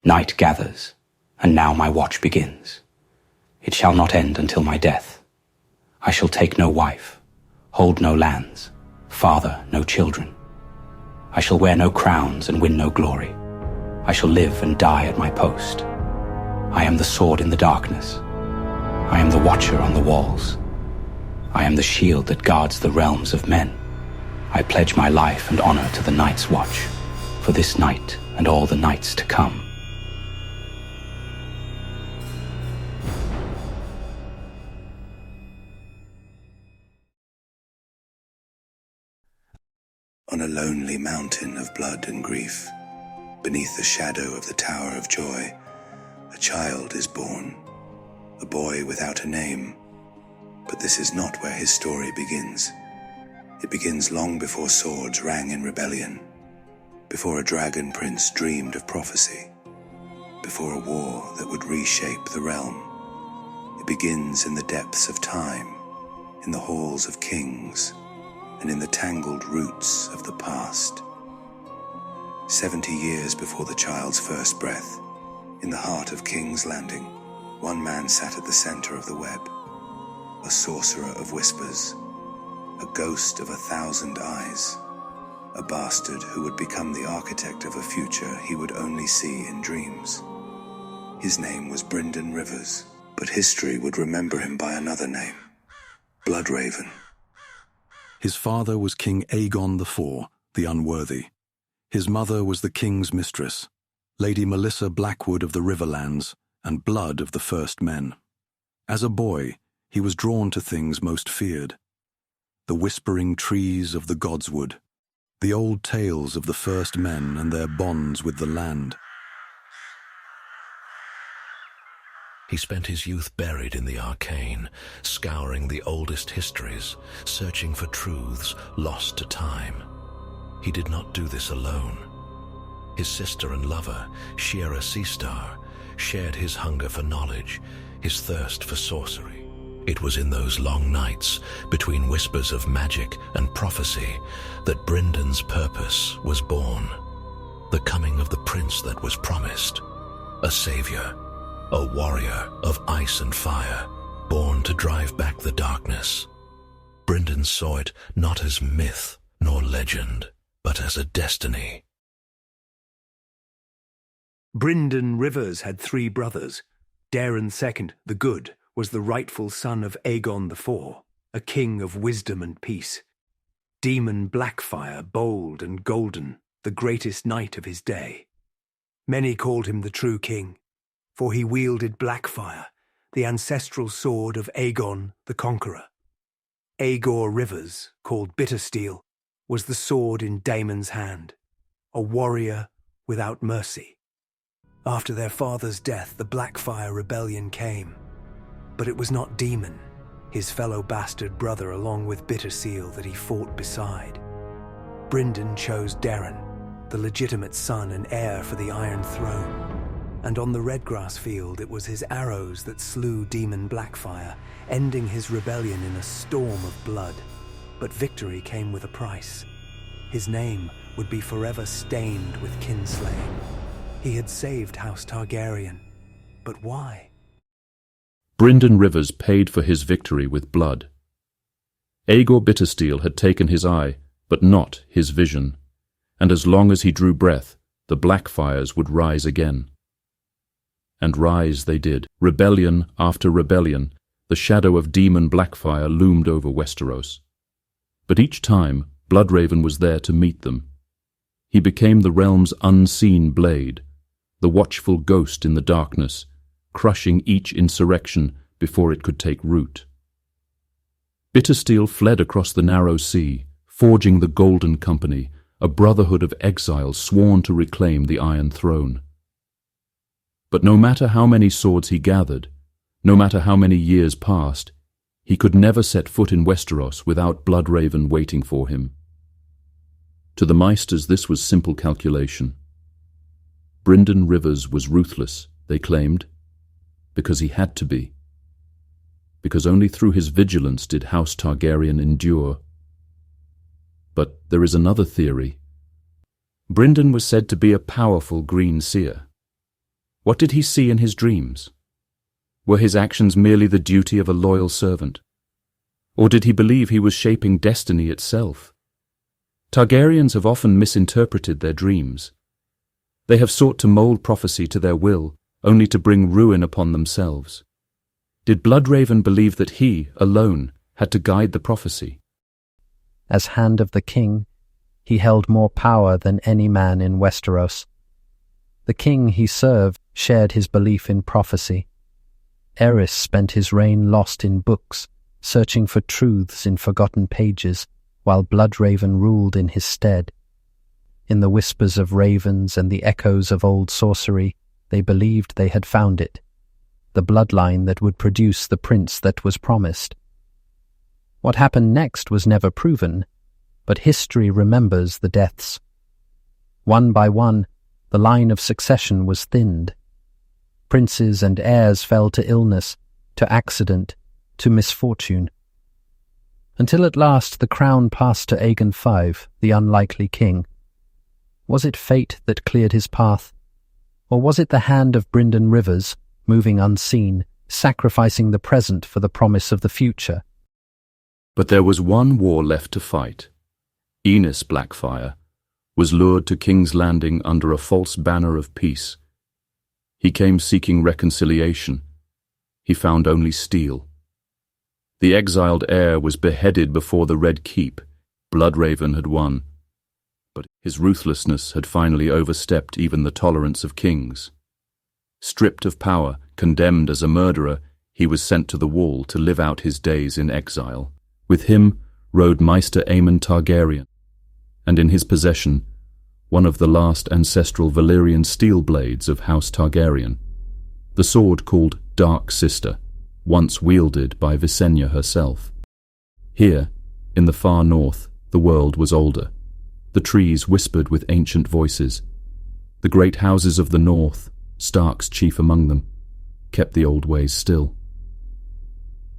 Night gathers, and now my watch begins. It shall not end until my death. I shall take no wife, hold no lands, father no children. I shall wear no crowns and win no glory. I shall live and die at my post. I am the sword in the darkness. I am the watcher on the walls. I am the shield that guards the realms of men. I pledge my life and honor to the Night's Watch, for this night and all the nights to come. On a lonely mountain of blood and grief, beneath the shadow of the Tower of Joy, a child is born, a boy without a name. But this is not where his story begins. It begins long before swords rang in rebellion, before a dragon prince dreamed of prophecy, before a war that would reshape the realm. It begins in the depths of time, in the halls of kings, and in the tangled roots of the past. 70 years before the child's first breath, in the heart of King's Landing, one man sat at the center of the web, a sorcerer of whispers, a ghost of 1,000 eyes, a bastard who would become the architect of a future he would only see in dreams. His name was Brynden Rivers, but history would remember him by another name, Bloodraven. His father was King Aegon IV, the Unworthy. His mother was the king's mistress, Lady Melissa Blackwood of the Riverlands, and blood of the First Men. As a boy, he was drawn to things most feared: the whispering trees of the Godswood, the old tales of the First Men and their bonds with the land. He spent his youth buried in the arcane, scouring the oldest histories, searching for truths lost to time. He did not do this alone. His sister and lover, Shiera Seastar, shared his hunger for knowledge, his thirst for sorcery. It was in those long nights, between whispers of magic and prophecy, that Brynden's purpose was born. The coming of the prince that was promised, a savior, a warrior of ice and fire, born to drive back the darkness. Brynden saw it not as myth nor legend, but as a destiny. Brynden Rivers had 3 brothers. Daeron II, the Good, was the rightful son of Aegon IV, a king of wisdom and peace. Demon Blackfire, bold and golden, the greatest knight of his day. Many called him the true king, for he wielded Blackfire, the ancestral sword of Aegon the Conqueror. Aegor Rivers, called Bittersteel, was the sword in Daemon's hand, a warrior without mercy. After their father's death, the Blackfire rebellion came. But it was not Daemon, his fellow bastard brother, along with Bittersteel, that he fought beside. Brynden chose Daeron, the legitimate son and heir for the Iron Throne. And on the Redgrass field, it was his arrows that slew Demon Blackfire, ending his rebellion in a storm of blood. But victory came with a price. His name would be forever stained with kinslaying. He had saved House Targaryen, but why? Brynden Rivers paid for his victory with blood. Aegor Bittersteel had taken his eye, but not his vision, and as long as he drew breath, the Blackfires would rise again. And rise they did. Rebellion after rebellion, the shadow of Demon Blackfire loomed over Westeros. But each time, Bloodraven was there to meet them. He became the realm's unseen blade, the watchful ghost in the darkness, crushing each insurrection before it could take root. Bittersteel fled across the narrow sea, forging the Golden Company, a brotherhood of exiles sworn to reclaim the Iron Throne. But no matter how many swords he gathered, no matter how many years passed, he could never set foot in Westeros without Bloodraven waiting for him. To the Maesters this was simple calculation. Brynden Rivers was ruthless, they claimed, because he had to be. Because only through his vigilance did House Targaryen endure. But there is another theory. Brynden was said to be a powerful greenseer. What did he see in his dreams? Were his actions merely the duty of a loyal servant? Or did he believe he was shaping destiny itself? Targaryens have often misinterpreted their dreams. They have sought to mold prophecy to their will, only to bring ruin upon themselves. Did Bloodraven believe that he, alone, had to guide the prophecy? As Hand of the King, he held more power than any man in Westeros. The king he served shared his belief in prophecy. Aerys spent his reign lost in books, searching for truths in forgotten pages, while Bloodraven ruled in his stead. In the whispers of ravens and the echoes of old sorcery, they believed they had found it, the bloodline that would produce the prince that was promised. What happened next was never proven, but history remembers the deaths. One by one, the line of succession was thinned. Princes and heirs fell to illness, to accident, to misfortune. Until at last the crown passed to Aegon V, the unlikely king. Was it fate that cleared his path? Or was it the hand of Brynden Rivers, moving unseen, sacrificing the present for the promise of the future? But there was one war left to fight. Aenys Blackfyre was lured to King's Landing under a false banner of peace. He came seeking reconciliation. He found only steel. The exiled heir was beheaded before the Red Keep. Bloodraven had won. But his ruthlessness had finally overstepped even the tolerance of kings. Stripped of power, condemned as a murderer, he was sent to the Wall to live out his days in exile. With him rode Maester Aemon Targaryen, and in his possession one of the last ancestral Valyrian steel blades of House Targaryen, the sword called Dark Sister, once wielded by Visenya herself. Here, in the far north, the world was older. The trees whispered with ancient voices. The great houses of the north, Stark's chief among them, kept the old ways still.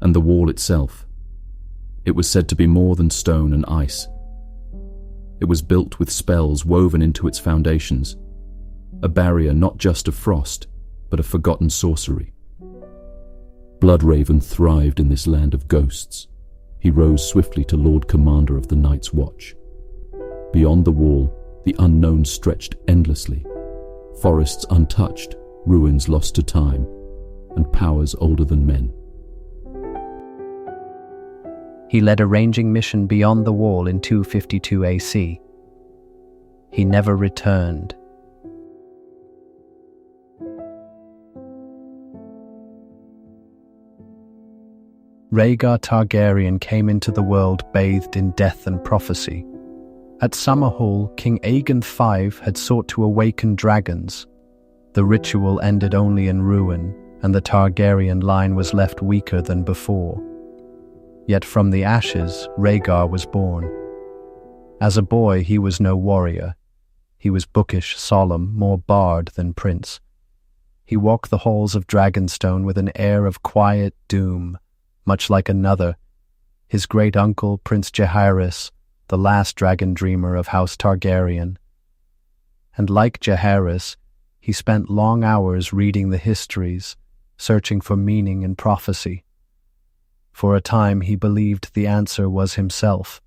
And the wall itself, it was said to be more than stone and ice. It was built with spells woven into its foundations, a barrier not just of frost, but of forgotten sorcery. Bloodraven thrived in this land of ghosts. He rose swiftly to Lord Commander of the Night's Watch. Beyond the wall, the unknown stretched endlessly. Forests untouched, ruins lost to time, and powers older than men. He led a ranging mission beyond the wall in 252 AC. He never returned. Rhaegar Targaryen came into the world bathed in death and prophecy. At Summerhall, King Aegon V had sought to awaken dragons. The ritual ended only in ruin, and the Targaryen line was left weaker than before. Yet from the ashes, Rhaegar was born. As a boy, he was no warrior. He was bookish, solemn, more bard than prince. He walked the halls of Dragonstone with an air of quiet doom, much like another, his great-uncle, Prince Jaehaerys, the last dragon dreamer of House Targaryen. And like Jaehaerys, he spent long hours reading the histories, searching for meaning in prophecy. For a time he believed the answer was himself.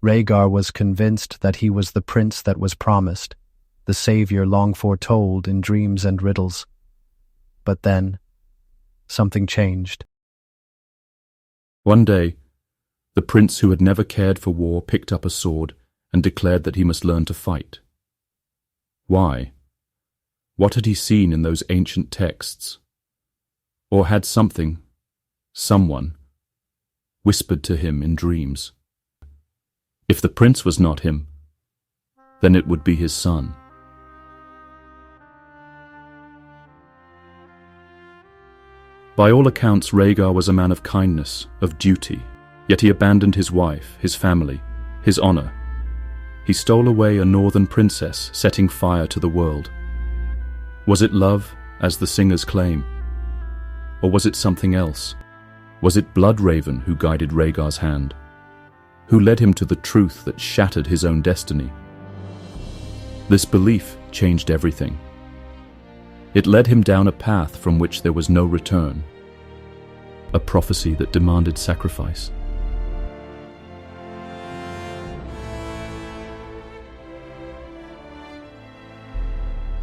Rhaegar was convinced that he was the prince that was promised, the savior long foretold in dreams and riddles. But then, something changed. One day, the prince who had never cared for war picked up a sword and declared that he must learn to fight. Why? What had he seen in those ancient texts? Or had someone, whispered to him in dreams? If the prince was not him, then it would be his son. By all accounts, Rhaegar was a man of kindness, of duty, yet he abandoned his wife, his family, his honor. He stole away a northern princess, setting fire to the world. Was it love, as the singers claim? Or was it something else? Was it Bloodraven who guided Rhaegar's hand? Who led him to the truth that shattered his own destiny? This belief changed everything. It led him down a path from which there was no return, a prophecy that demanded sacrifice.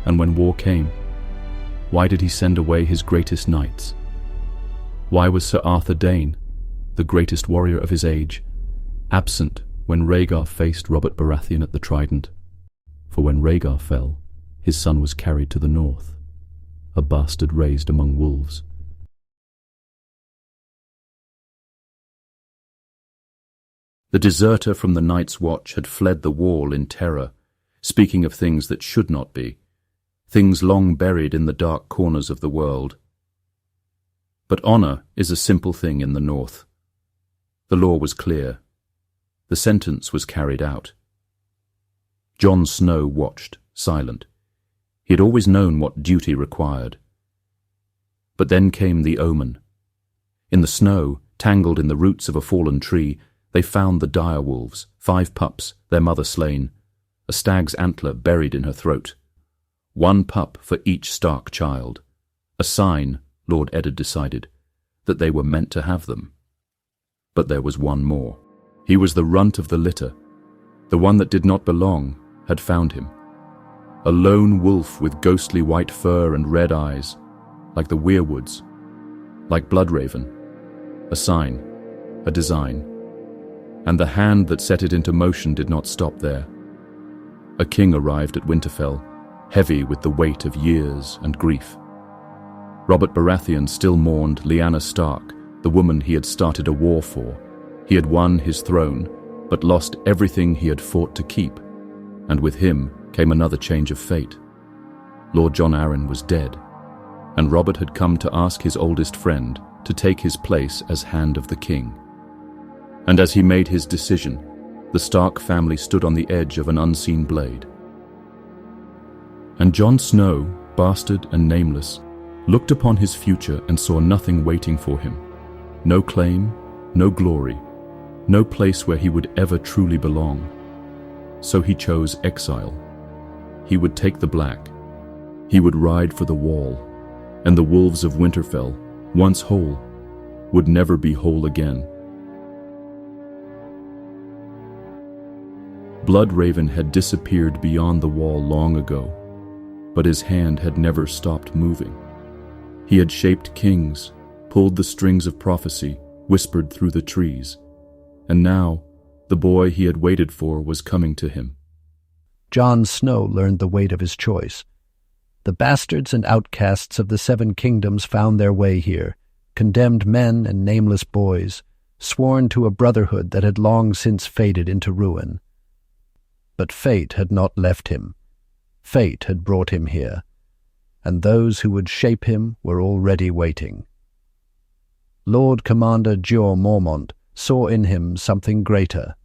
And when war came, why did he send away his greatest knights? Why was Sir Arthur Dane, the greatest warrior of his age, absent when Rhaegar faced Robert Baratheon at the Trident? For when Rhaegar fell, his son was carried to the north, a bastard raised among wolves. The deserter from the Night's Watch had fled the wall in terror, speaking of things that should not be, things long buried in the dark corners of the world. But honor is a simple thing in the north. The law was clear. The sentence was carried out. Jon Snow watched, silent. He had always known what duty required. But then came the omen. In the snow, tangled in the roots of a fallen tree, they found the dire wolves, 5 pups, their mother slain, a stag's antler buried in her throat. 1 pup for each Stark child, a sign, Lord Eddard decided, that they were meant to have them. But there was one more. He was the runt of the litter. The one that did not belong had found him. A lone wolf with ghostly white fur and red eyes, like the weirwoods, like Bloodraven. A sign, a design. And the hand that set it into motion did not stop there. A king arrived at Winterfell, heavy with the weight of years and grief. Robert Baratheon still mourned Lyanna Stark, the woman he had started a war for. He had won his throne, but lost everything he had fought to keep, and with him came another change of fate. Lord Jon Arryn was dead, and Robert had come to ask his oldest friend to take his place as Hand of the King. And as he made his decision, the Stark family stood on the edge of an unseen blade. And Jon Snow, bastard and nameless, looked upon his future and saw nothing waiting for him. No claim, no glory, no place where he would ever truly belong. So he chose exile. He would take the black. He would ride for the wall, and the wolves of Winterfell, once whole, would never be whole again. Bloodraven had disappeared beyond the wall long ago, but his hand had never stopped moving. He had shaped kings, pulled the strings of prophecy, whispered through the trees, and now the boy he had waited for was coming to him. Jon Snow learned the weight of his choice. The bastards and outcasts of the 7 kingdoms found their way here, condemned men and nameless boys, sworn to a brotherhood that had long since faded into ruin. But fate had not left him. Fate had brought him here, and those who would shape him were already waiting. Lord Commander Jeor Mormont saw in him something greater.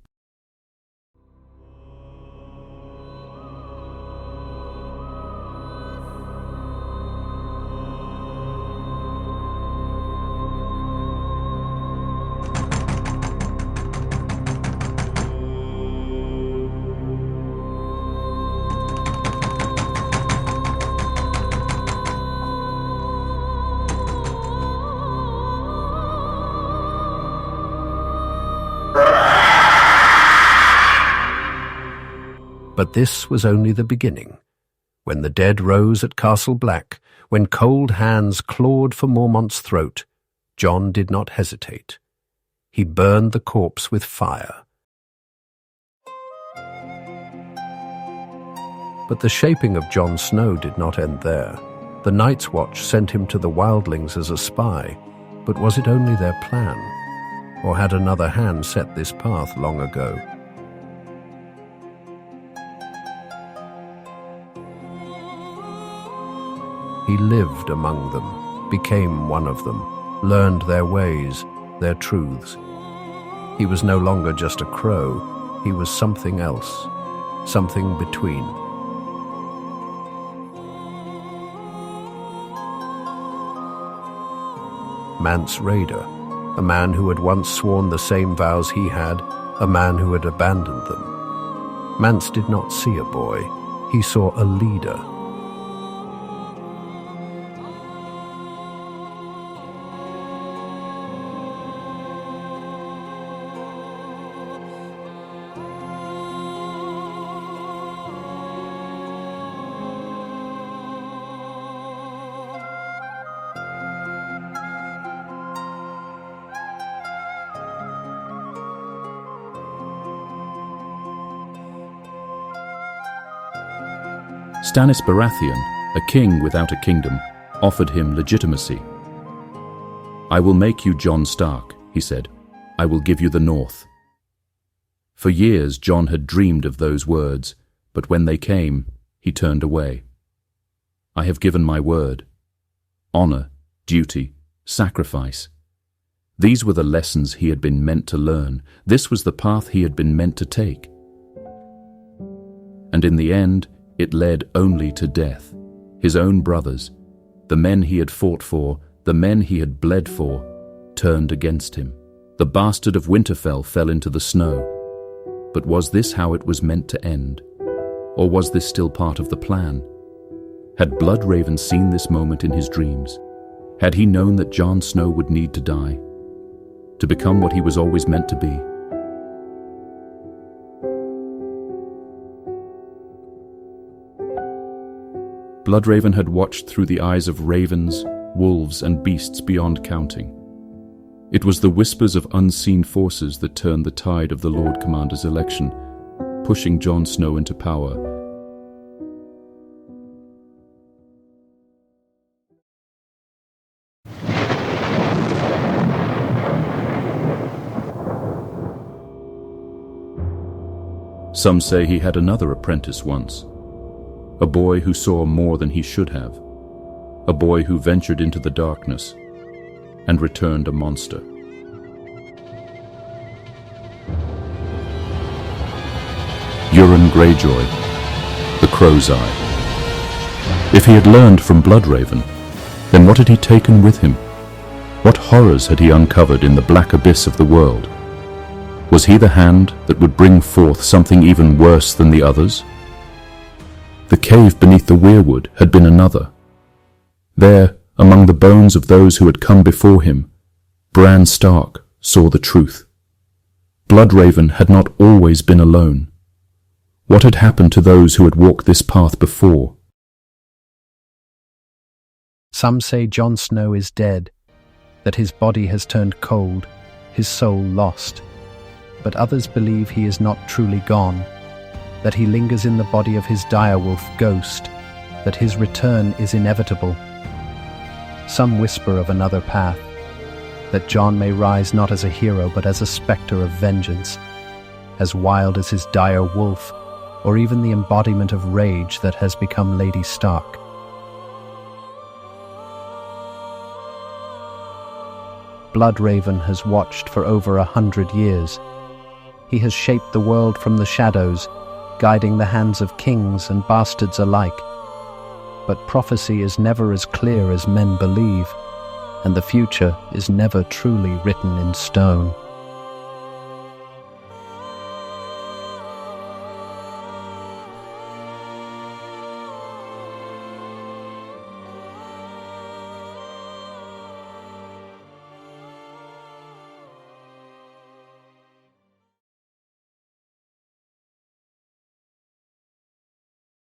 But this was only the beginning. When the dead rose at Castle Black, when cold hands clawed for Mormont's throat, Jon did not hesitate. He burned the corpse with fire. But the shaping of Jon Snow did not end there. The Night's Watch sent him to the wildlings as a spy, but was it only their plan? Or had another hand set this path long ago? He lived among them, became one of them, learned their ways, their truths. He was no longer just a crow, he was something else, something between. Mance Rayder, a man who had once sworn the same vows he had, a man who had abandoned them. Mance did not see a boy, he saw a leader. Stannis Baratheon, a king without a kingdom, offered him legitimacy. "I will make you Jon Stark," he said. "I will give you the North." For years Jon had dreamed of those words, but when they came, he turned away. "I have given my word. Honor, duty, sacrifice. These were the lessons he had been meant to learn. This was the path he had been meant to take. And in the end, it led only to death. His own brothers, the men he had fought for, the men he had bled for, turned against him. The bastard of Winterfell fell into the snow. But was this how it was meant to end? Or was this still part of the plan? Had Bloodraven seen this moment in his dreams? Had he known that Jon Snow would need to die, to become what he was always meant to be? Bloodraven had watched through the eyes of ravens, wolves, and beasts beyond counting. It was the whispers of unseen forces that turned the tide of the Lord Commander's election, pushing Jon Snow into power. Some say he had another apprentice once, a boy who saw more than he should have, a boy who ventured into the darkness and returned a monster. Euron Greyjoy, the Crow's Eye. If he had learned from Bloodraven, then what had he taken with him? What horrors had he uncovered in the black abyss of the world? Was he the hand that would bring forth something even worse than the others? The cave beneath the weirwood had been another. There, among the bones of those who had come before him, Bran Stark saw the truth. Bloodraven had not always been alone. What had happened to those who had walked this path before? Some say Jon Snow is dead, that his body has turned cold, his soul lost. But others believe he is not truly gone, that he lingers in the body of his direwolf ghost, that his return is inevitable. Some whisper of another path, that Jon may rise not as a hero but as a spectre of vengeance, as wild as his dire wolf, or even the embodiment of rage that has become Lady Stark. Bloodraven has watched for over 100 years. He has shaped the world from the shadows, guiding the hands of kings and bastards alike. But prophecy is never as clear as men believe, and the future is never truly written in stone.